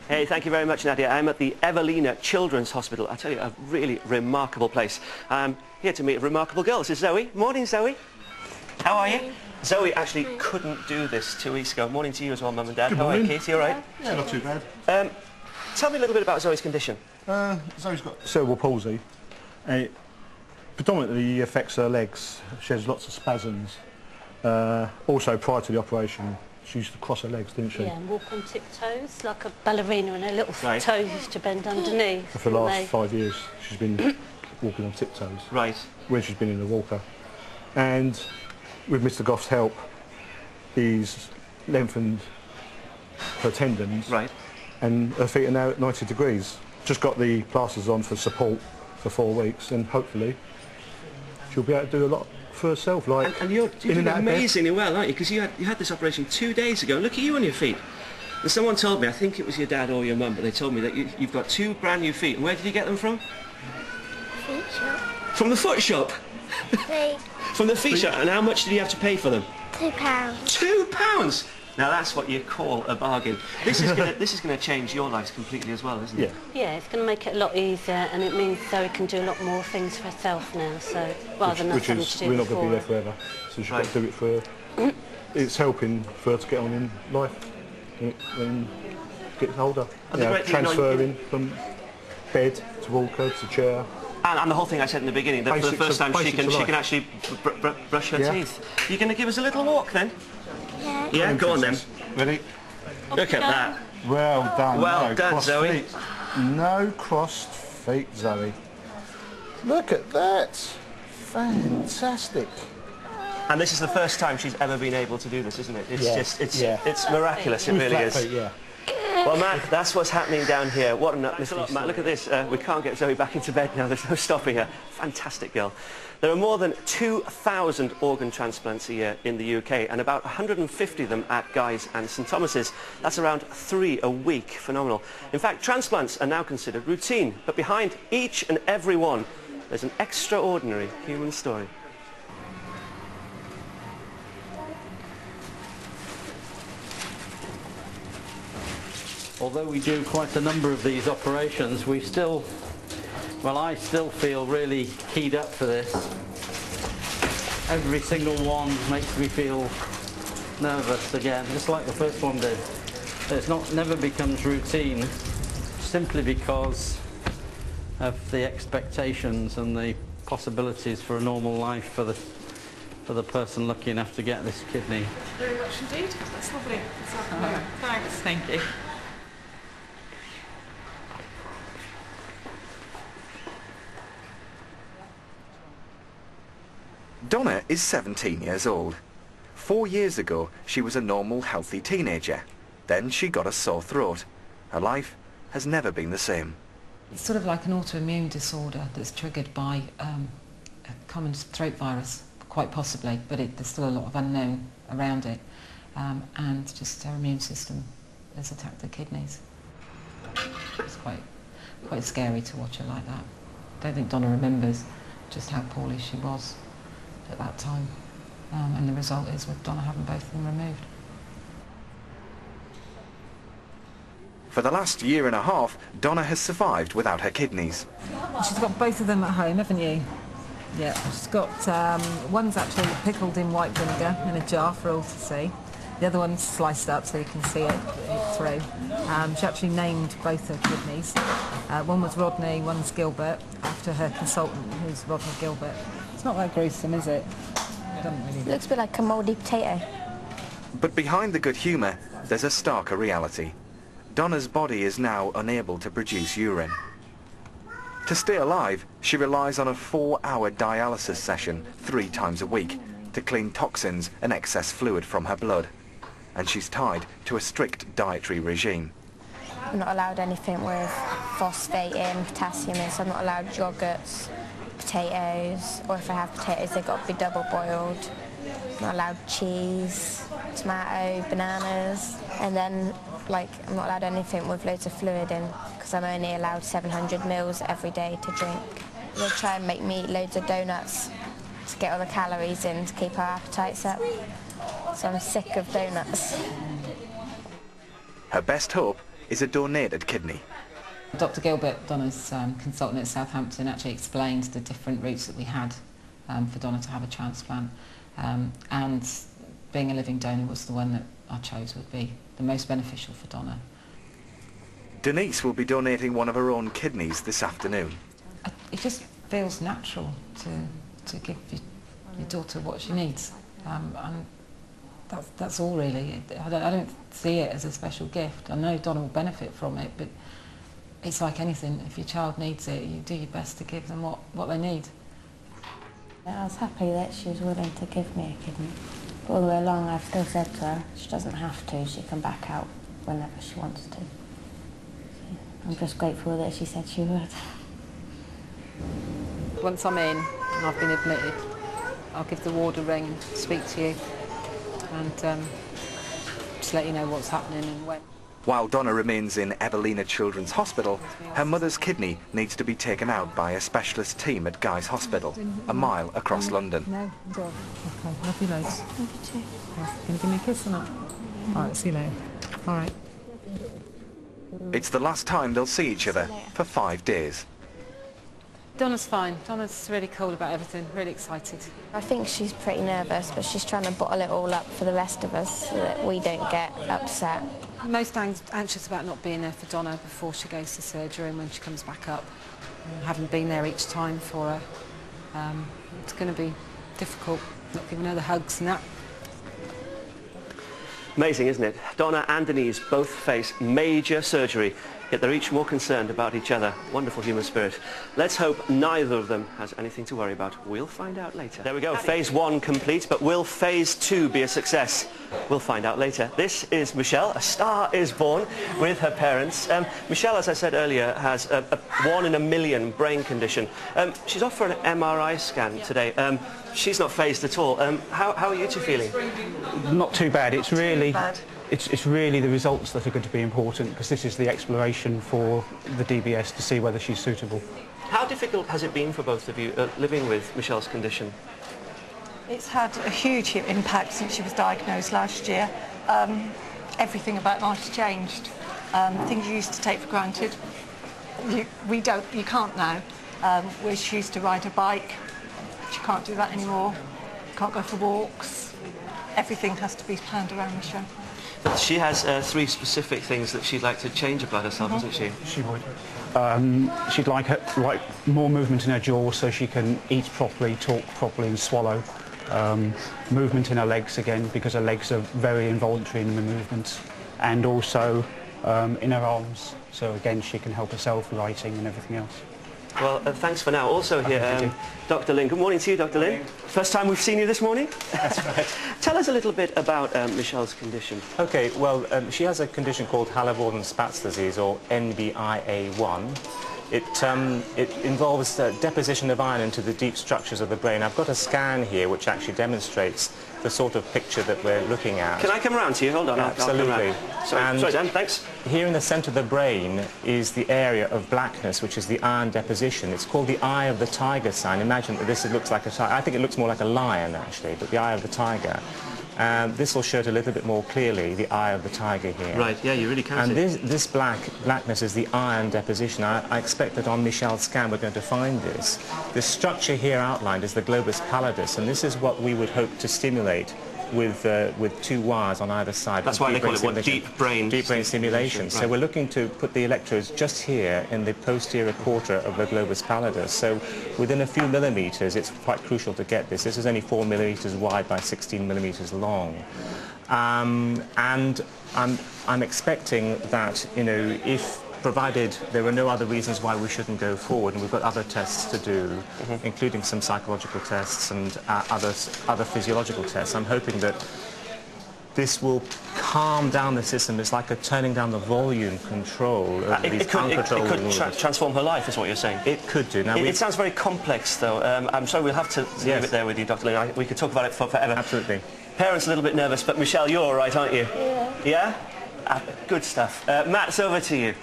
Hey, thank you very much, Nadia. I'm at the Evelina Children's Hospital. I tell you, a really remarkable place. I'm here to meet a remarkable girl. This is Zoe. Morning, Zoe. How are you? Zoe actually couldn't do this 2 weeks ago. Morning to you as well, Mum and Dad. How are you, Katie? All right? Yeah, not too bad. Tell me a little bit about Zoe's condition. Zoe's got cerebral palsy. It predominantly affects her legs. She has lots of spasms. Also, prior to the operation, she used to cross her legs, didn't she? Yeah, and walk on tiptoes, like a ballerina, and her little toes used to bend underneath. For the last 5 years, she's been walking on tiptoes. Right. When she's been in the walker. And with Mr. Goff's help, he's lengthened her tendons. Right. And her feet are now at 90 degrees. Just got the plasters on for support for 4 weeks, and hopefully she'll be able to do a lot for herself. Like, and you're doing amazingly well, aren't you? Because you had this operation 2 days ago. Look at you on your feet. And someone told me, I think it was your dad or your mum, but they told me that you've got 2 brand new feet. And where did you get them from? Feet shop. From the foot shop? From the feet shop. And how much did you have to pay for them? £2. £2? Now that's what you call a bargain. This is gonna change your lives completely as well, isn't it? Yeah, it's going to make it a lot easier, and it means Zoe can do a lot more things for herself now. So rather than us having to do we're not before. going to be there forever, so she's got to do it for her. It's helping for her to get on in life when she gets older. Transferring from bed to walker to chair. And the whole thing I said in the beginning, that for the first time she can actually brush her teeth. You're going to give us a little walk then? Yeah. Yeah, go on then. Ready? Look at that. Well done. Well done, Zoe. Feet. No crossed feet, Zoe. Look at that. Fantastic. And this is the first time she's ever been able to do this, isn't it? It's it's miraculous, it really is. Feet, yeah. Well, Matt, that's what's happening down here. What an uplift. Matt, look at this. We can't get Zoe back into bed now. There's no stopping her. Fantastic girl. There are more than 2,000 organ transplants a year in the UK, and about 150 of them at Guy's and St Thomas's. That's around 3 a week. Phenomenal. In fact, transplants are now considered routine, but behind each and every one, there's an extraordinary human story. Although we do quite a number of these operations, I still feel really keyed up for this. Every single one makes me feel nervous again, just like the first one did. Never becomes routine, simply because of the expectations and the possibilities for a normal life for the person lucky enough to get this kidney. Very much indeed. That's lovely. Thanks. Thank you. Donna is 17 years old. 4 years ago, she was a normal, healthy teenager. Then she got a sore throat. Her life has never been the same. It's sort of like an autoimmune disorder that's triggered by a common throat virus, quite possibly, but there's still a lot of unknown around it. And just her immune system has attacked the kidneys. It's quite scary to watch her like that. I don't think Donna remembers just how poorly she was at that time, and the result is with Donna having both of them removed. For the last year and a half, Donna has survived without her kidneys. She's got both of them at home, haven't you? Yeah, she's got, one's actually pickled in white vinegar in a jar for all to see. The other one's sliced up so you can see it through. She actually named both her kidneys. One was Rodney, one's Gilbert, after her consultant, who's Rodney Gilbert. It's not that gruesome, is it? It Looks a bit like a mouldy potato. But behind the good humour, there's a starker reality. Donna's body is now unable to produce urine. To stay alive, she relies on a 4-hour dialysis session 3 times a week to clean toxins and excess fluid from her blood. And she's tied to a strict dietary regime. I'm not allowed anything with phosphate in, potassium in, so I'm not allowed yogurts, potatoes, or if I have potatoes, they've got to be double boiled. I'm not allowed cheese, tomato, bananas, and then I'm not allowed anything with loads of fluid in because I'm only allowed 700 ml every day to drink. They try and make me eat loads of donuts to get all the calories in to keep our appetites up. So I'm sick of donuts. Her best hope is a donated kidney. Dr Gilbert, Donna's consultant at Southampton, actually explained the different routes that we had for Donna to have a transplant, and being a living donor was the one that I chose would be the most beneficial for Donna. Denise will be donating one of her own kidneys this afternoon. It just feels natural to give your daughter what she needs, and that's all really. I don't see it as a special gift. I know Donna will benefit from it, but it's like anything. If your child needs it, you do your best to give them what they need. I was happy that she was willing to give me a kidney. But all the way along, I've still said to her she doesn't have to. She can back out whenever she wants to. So I'm just grateful that she said she would. Once I'm in and I've been admitted, I'll give the ward a ring and speak to you and just let you know what's happening and when. While Donna remains in Evelina Children's Hospital, her mother's kidney needs to be taken out by a specialist team at Guy's Hospital, a mile across London. No, okay, love you loads. Love you too. Can you give me a kiss or not? All right, see you later. All right. It's the last time they'll see each other for 5 days. Donna's fine. Donna's really cool about everything, really excited. I think she's pretty nervous, but she's trying to bottle it all up for the rest of us so that we don't get upset. Most anxious about not being there for Donna before she goes to surgery and when she comes back up. Having been there each time for her, it's going to be difficult, not giving her the hugs and that. Amazing, isn't it? Donna and Denise both face major surgery, yet they're each more concerned about each other. Wonderful human spirit. Let's hope neither of them has anything to worry about. We'll find out later. There we go, phase 1 complete, but will phase 2 be a success? We'll find out later. This is Michelle. A star is born with her parents. Michelle, as I said earlier, has a 1 in a million brain condition. She's off for an MRI scan today. She's not phased at all. How are you two feeling? Not too bad. It's really the results that are going to be important, because this is the exploration for the DBS to see whether she's suitable. How difficult has it been for both of you living with Michelle's condition? It's had a huge impact since she was diagnosed last year. Everything about life's changed. Things you used to take for granted, you can't now. Where she used to ride a bike, she can't do that anymore. Can't go for walks. Everything has to be planned around Michelle. But she has 3 specific things that she'd like to change about herself, doesn't she? She would. She'd like more movement in her jaw so she can eat properly, talk properly and swallow. Movement in her legs again, because her legs are very involuntary in the movements. And also in her arms, so again she can help herself writing and everything else. Well, thanks for now. Also here, Dr. Lynn. Good morning to you, Dr. Lynn. First time we've seen you this morning? That's right. Tell us a little bit about Michelle's condition. Okay, well, she has a condition called Haller-Walden-Spatz disease, or NBIA1. It involves deposition of iron into the deep structures of the brain. I've got a scan here which actually demonstrates the sort of picture that we're looking at. Can I come around to you? Hold on. Absolutely. Sorry, Dan, thanks. Here in the centre of the brain is the area of blackness, which is the iron deposition. It's called the eye of the tiger sign. Imagine that this looks like a tiger. I think it looks more like a lion, actually, but the eye of the tiger. This will show it a little bit more clearly, the eye of the tiger here. Right, yeah, you really can see. And this blackness is the iron deposition. I expect that on Michelle's scan we're going to find this. This structure here outlined is the globus pallidus, and this is what we would hope to stimulate with 2 wires on either side. That's why they call it deep brain stimulation. Right. So we're looking to put the electrodes just here in the posterior quarter of the globus pallidus. So within a few millimetres, it's quite crucial to get this. This is only 4 millimetres wide by 16 millimetres long. And I'm expecting that, you know, provided there are no other reasons why we shouldn't go forward, and we've got other tests to do, including some psychological tests and other physiological tests. I'm hoping that this will calm down the system. It's like a turning down the volume control of these uncontrollable It could transform her life, is what you're saying? It could do. Now, it sounds very complex, though. I'm sorry, we'll have to leave it there with you, Dr. Lynn. We could talk about it forever. Absolutely. Parents a little bit nervous, but Michelle, you're all right, aren't you? Yeah? Yeah? Good stuff. Matt, it's over to you.